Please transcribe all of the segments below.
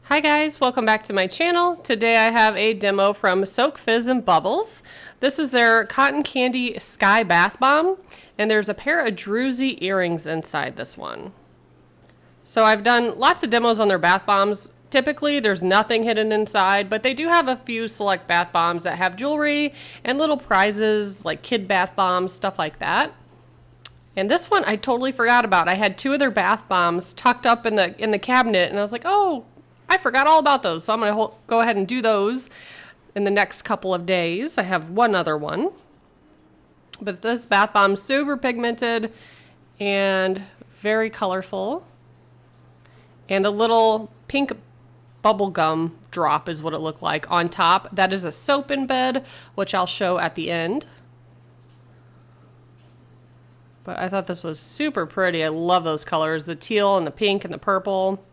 Hi guys, welcome back to my channel. Today I have a demo from Soak Fizz and Bubbles. This is their Cotton Candy Sky Bath Bomb, and there's a pair of druzy earrings inside this one. So I've done lots of demos on their bath bombs. Typically there's nothing hidden inside, but they do have a few select bath bombs that have jewelry and little prizes like kid bath bombs, stuff like that. And this one I totally forgot about. I had two of their bath bombs tucked up in the cabinet, and I was like, oh, I forgot all about those, so I'm going to go ahead and do those in the next couple of days. I have one other one. But this bath bomb's super pigmented and very colorful. And a little pink bubble gum drop is what it looked like on top. That is a soap in bed, which I'll show at the end. But I thought this was super pretty. I love those colors, the teal and the pink and the purple.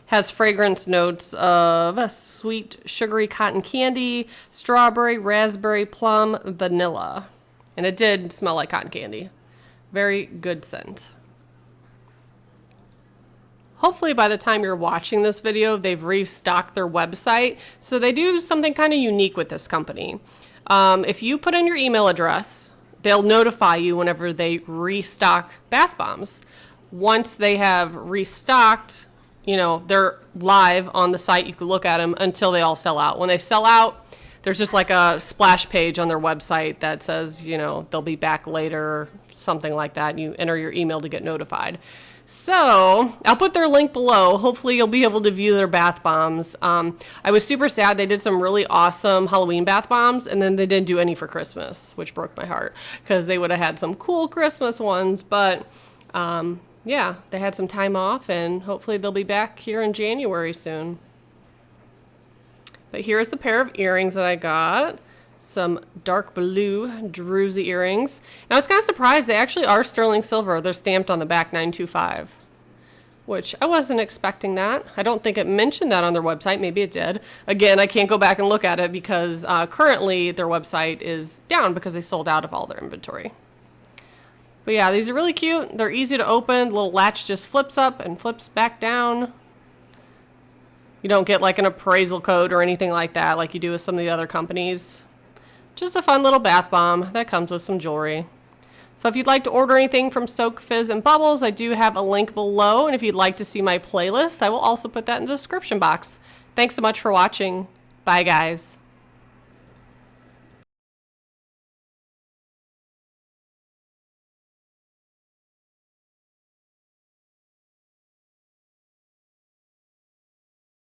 Has fragrance notes of sweet, sugary cotton candy, strawberry, raspberry, plum, vanilla. And it did smell like cotton candy. Very good scent. Hopefully by the time you're watching this video, they've restocked their website. So they do something kind of unique with this company. If you put in your email address, they'll notify you whenever they restock bath bombs. Once they have restocked, you know, they're live on the site. You can look at them until they all sell out. When they sell out, there's just like a splash page on their website that says, you know, they'll be back later, something like that. You enter your email to get notified. So I'll put their link below. Hopefully you'll be able to view their bath bombs. I was super sad. They did some really awesome Halloween bath bombs, and then they didn't do any for Christmas, which broke my heart because they would have had some cool Christmas ones. But yeah, they had some time off, and hopefully they'll be back here in January soon. But here's the pair of earrings that I got. Some dark blue druzy earrings. And I was kind of surprised. They actually are sterling silver. They're stamped on the back 925, which I wasn't expecting that. I don't think it mentioned that on their website. Maybe it did. Again, I can't go back and look at it because currently their website is down because they sold out of all their inventory. But yeah, these are really cute. They're easy to open. The little latch just flips up and flips back down. You don't get like an appraisal code or anything like that like you do with some of the other companies. Just a fun little bath bomb that comes with some jewelry. So if you'd like to order anything from Soak Fizz and Bubbles, I do have a link below. And if you'd like to see my playlist, I will also put that in the description box. Thanks so much for watching. Bye, guys.